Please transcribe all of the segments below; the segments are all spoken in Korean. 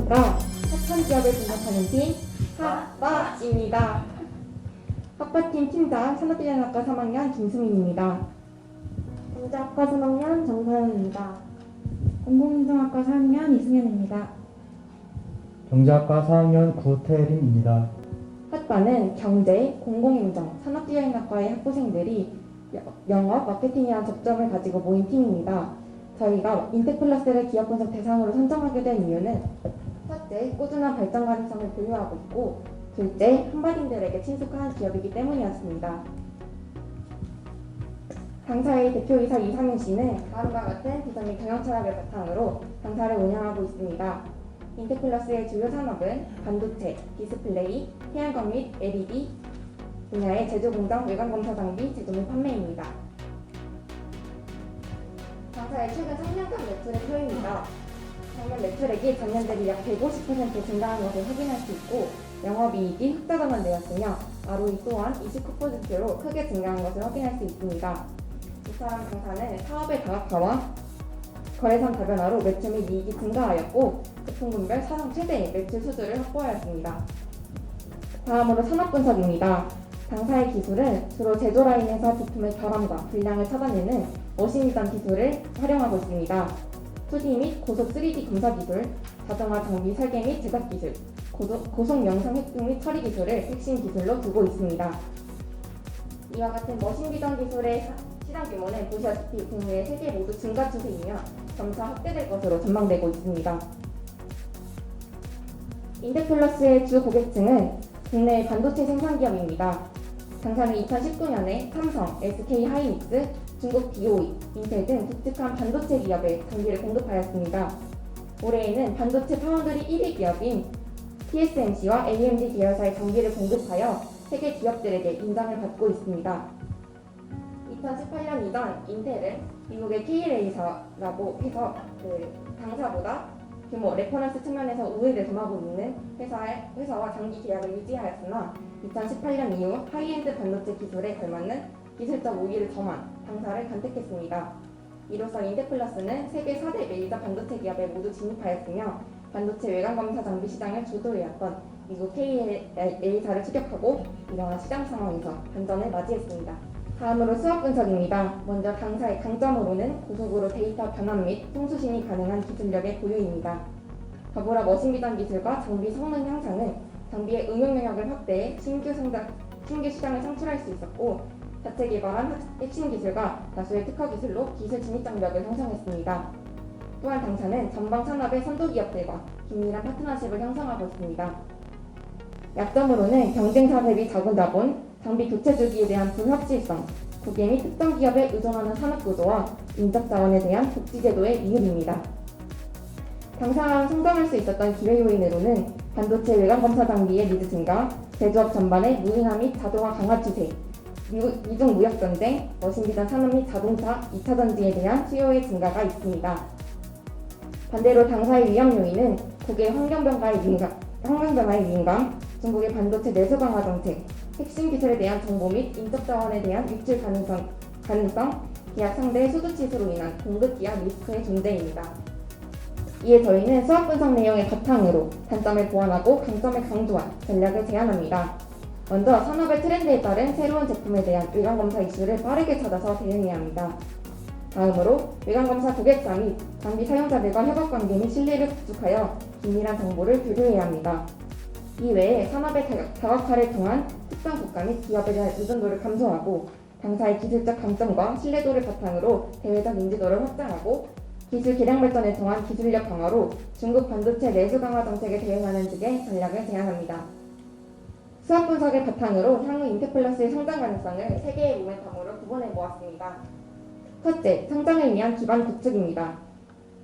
안녕하십니까. 합천 기업을 분석하는 팀 합바입니다. 합바팀 팀장 산업디자인학과 3학년 김수민입니다. 경제학과 3학년 정서연입니다. 공공인정학과 4학년 이승현입니다. 경제학과 4학년 구태림입니다. 합바는 경제, 공공행정, 산업디자인학과의 학부생들이 영업, 마케팅이란 접점을 가지고 모인 팀입니다. 저희가 인텍플러스를 기업 분석 대상으로 선정하게 된 이유는 첫째, 꾸준한 발전 가능성을 보유하고 있고 둘째, 한반인들에게 친숙한 기업이기 때문이었습니다. 당사의 대표이사 이상윤 씨는 다음과 같은 비전 및 경영 철학을 바탕으로 당사를 운영하고 있습니다. 인텍플러스의 주요 산업은 반도체, 디스플레이, 태양광 및 LED 분야의 제조 공정 외관 검사 장비 제조 및 판매입니다. 당사의 최근 3년간 매출의 표입니다. 작년 매출액이 전년 대비 약 150% 증가한 것을 확인할 수 있고 영업이익이 흑자 전환되었으며 ROE 또한 29%로 크게 증가한 것을 확인할 수 있습니다. 이처럼 당사는 사업의 다각화와 거래선 다변화로 매출 및 이익이 증가하였고 제품군별 사상 최대의 매출 수주를 확보하였습니다. 다음으로 산업 분석입니다. 당사의 기술은 주로 제조 라인에서 부품의 결함과 불량을 찾아내는 머신이전 기술을 활용하고 있습니다. 2D 및 고속 3D 검사 기술, 자동화 장비 설계 및 제작 기술, 고속 영상 획득 및 처리 기술을 핵심 기술로 두고 있습니다. 이와 같은 머신 비전 기술의 시장 규모는 보시다시피 국내 3개 모두 증가 추세이며 점차 확대될 것으로 전망되고 있습니다. 인텍플러스의 주 고객층은 국내 반도체 생산 기업입니다. 당사는 2019년에 삼성, SK 하이닉스, 중국 BOE, 인텔 등 독특한 반도체 기업에 장비를 공급하였습니다. 올해에는 반도체 파운드리 1위 기업인 TSMC와 AMD 계열사의 장비를 공급하여 세계 기업들에게 인정을 받고 있습니다. 2018년 이전 인텔은 미국의 K-레이저라고 해서 당사보다 규모, 레퍼런스 측면에서 우위를 점하고 있는 회사와 장기 계약을 유지하였으나 2018년 이후 하이엔드 반도체 기술에 걸맞는 기술적 우위를 점한 당사를 간택했습니다. 이로써 인텍플러스는 세계 4대 메이저 반도체 기업에 모두 진입하였으며 반도체 외관 검사 장비 시장을 주도해왔던 미국 K-레이저를 추격하고 이러한 시장 상황에서 반전을 맞이했습니다. 다음으로 수업 분석입니다. 먼저 당사의 강점으로는 고속으로 데이터 변환 및 통수신이 가능한 기술력의 보유입니다. 더불어 머신 비전 기술과 장비 성능 향상은 장비의 응용 영역을 확대해 신규 시장을 창출할 수 있었고 자체 개발한 핵심 기술과 다수의 특허 기술로 기술 진입 장벽을 형성했습니다. 또한 당사는 전방 산업의 선도 기업들과 긴밀한 파트너십을 형성하고 있습니다. 약점으로는 경쟁사 대비 작은 자본, 장비 교체 주기에 대한 불확실성, 고객 및 특정 기업에 의존하는 산업 구조와 인적 자원에 대한 복지 제도의 미흡입니다. 당사가 성장할 수 있었던 기회 요인으로는 반도체 외관 검사 장비의 니즈 증가, 제조업 전반의 무인화 및 자동화 강화 추세, 미중 무역 전쟁, 머신 비전 산업 및 자동차, 2차 전지에 대한 수요의 증가가 있습니다. 반대로 당사의 위험 요인은 고객 환경 변화의 민감, 중국의 반도체 내수 강화 정책, 핵심 기술에 대한 정보 및 인적 자원에 대한 유출 가능성, 계약 상대의 소득 취소로 인한 공급 기한 리스크의 존재입니다. 이에 저희는 수학 분석 내용의 바탕으로 단점을 보완하고 강점을 강조한 전략을 제안합니다. 먼저 산업의 트렌드에 따른 새로운 제품에 대한 외관 검사 이슈를 빠르게 찾아서 대응해야 합니다. 다음으로 외관 검사 고객사 및 장비 사용자들과 협업 관계 및 신뢰를 구축하여 긴밀한 정보를 교류해야 합니다. 이외에 산업의 다각화를 통한 특정 국가 및 기업에 대한 의존도를 감소하고 당사의 기술적 강점과 신뢰도를 바탕으로 대외적 인지도를 확장하고 기술 개량 발전을 통한 기술력 강화로 중국 반도체 내수 강화 정책에 대응하는 등의 전략을 제안합니다. 수학 분석을 바탕으로 향후 인텍플러스의 성장 가능성을 3개의 모멘텀으로 구분해 보았습니다. 첫째, 성장을 위한 기반 구축입니다.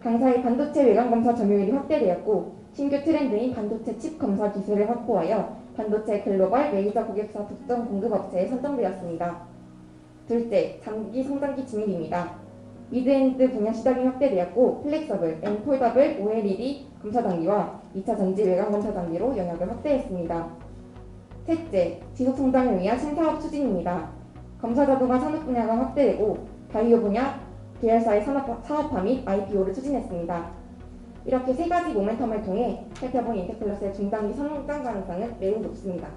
당사의 반도체 외관 검사 점유율이 확대되었고 신규 트렌드인 반도체 칩 검사 기술을 확보하여 반도체 글로벌 메이저 고객사 독점 공급업체에 선정되었습니다. 둘째, 장기 성장기 진입입니다. 미드엔드 분야 시장이 확대되었고 플렉서블, 폴더블, OLED 검사 장비와 2차 전지 외관 검사 장비로 영역을 확대했습니다. 셋째, 지속 성장을 위한 신사업 추진입니다. 검사 자동화 산업 분야가 확대되고 바이오 분야 계열사의 사업화 및 IPO를 추진했습니다. 이렇게 세 가지 모멘텀을 통해 살펴본 인테플러스의 중단기 성장 가능성은 매우 높습니다.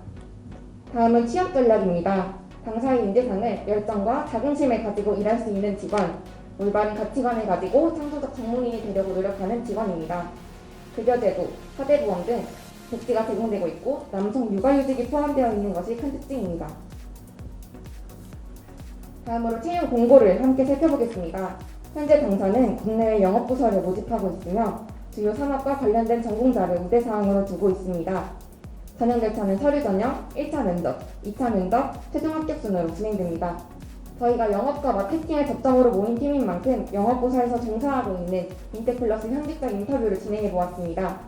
다음은 취업 전략입니다. 당사의 인재상을 열정과 자긍심을 가지고 일할 수 있는 직원, 올바른 가치관을 가지고 창조적 전문인이 되려고 노력하는 직원입니다. 급여제도, 사대보험 등 복지가 제공되고 있고 남성 육아휴직이 포함되어 있는 것이 큰 특징입니다. 다음으로 채용 공고를 함께 살펴보겠습니다. 현재 당사는 국내외 영업부서를 모집하고 있으며 주요 산업과 관련된 전공자를 우대사항으로 두고 있습니다. 전형 절차는 서류 전형, 1차 면접, 2차 면접, 최종 합격 순으로 진행됩니다. 저희가 영업과 마케팅을 접점으로 모인 팀인 만큼 영업부서에서 종사하고 있는 인테플러스 현직자 인터뷰를 진행해 보았습니다.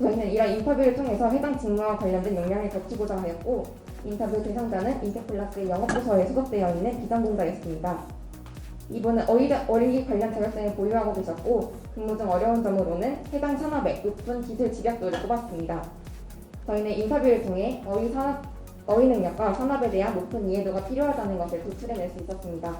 저희는 이런 인터뷰를 통해서 해당 직무와 관련된 역량을 갖추고자 하였고 인터뷰 대상자는 인테플러스의 영업부서에 소속되어 있는 비전공자였습니다. 이분은 어린이 관련 자격증을 보유하고 계셨고 근무 중 어려운 점으로는 해당 산업의 높은 기술 집약도를 꼽았습니다. 저희는 인터뷰를 통해 어휘 능력과 산업에 대한 높은 이해도가 필요하다는 것을 도출해낼 수 있었습니다.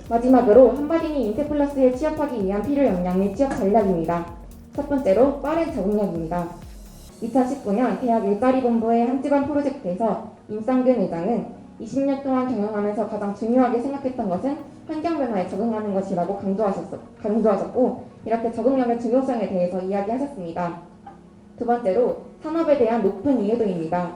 마지막으로 한바디니 인테플러스에 취업하기 위한 필요 역량 및 취업 전략입니다. 첫 번째로 빠른 적응력입니다. 2019년 대학 일자리본부의 한지관 프로젝트에서 임상균 의장은 20년 동안 경영하면서 가장 중요하게 생각했던 것은 환경 변화에 적응하는 것이라고 강조하셨고 이렇게 적응력의 중요성에 대해서 이야기하셨습니다. 두 번째로 산업에 대한 높은 이해도입니다.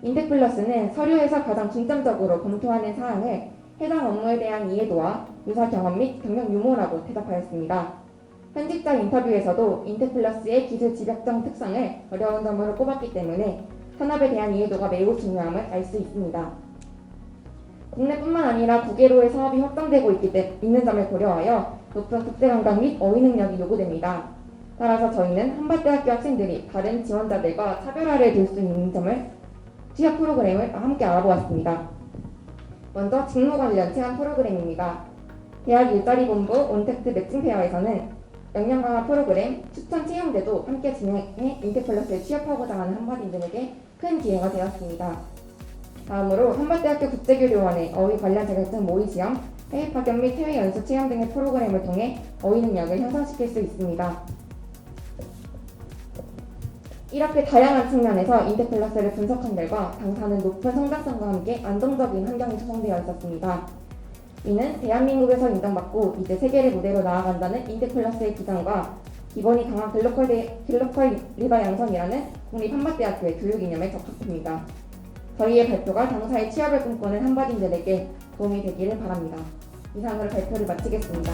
인테플러스는 서류에서 가장 중점적으로 검토하는 사항을 해당 업무에 대한 이해도와 유사 경험 및 경력 유무라고 대답하였습니다. 현직자 인터뷰에서도 인테플러스의 기술 집약적 특성을 어려운 점으로 꼽았기 때문에 산업에 대한 이해도가 매우 중요함을 알 수 있습니다. 국내뿐만 아니라 국외로의 사업이 확장되고 있는 점을 고려하여 높은 국제 감각 및 어휘 능력이 요구됩니다. 따라서 저희는 한밭대학교 학생들이 다른 지원자들과 차별화를 둘 수 있는 점을 취업 프로그램을 함께 알아보았습니다. 먼저 직무 관련 체험 프로그램입니다. 대학 일자리본부 온택트 매칭페어에서는 역량 강화 프로그램, 추천 채용제도 함께 진행해 인테플러스에 취업하고자 하는 한밭인들에게 큰 기회가 되었습니다. 다음으로 한밭대학교 국제교류원의 어휘 관련 자격증 모의 시험, 해외 파견 및 해외 연수 체험 등의 프로그램을 통해 어휘 능력을 형성시킬 수 있습니다. 이렇게 다양한 측면에서 인테플러스를 분석한 결과 당사는 높은 성장성과 함께 안정적인 환경이 조성되어 있었습니다. 이는 대한민국에서 인정받고 이제 세계를 무대로 나아간다는 인테플러스의 비전과 기본이 강한 글로컬 리더 양성이라는 국립 한밭대학교의 교육 이념에 적합합니다. 저희의 발표가 당사의 취업을 꿈꾸는 한밭인들에게 도움이 되기를 바랍니다. 이상으로 발표를 마치겠습니다.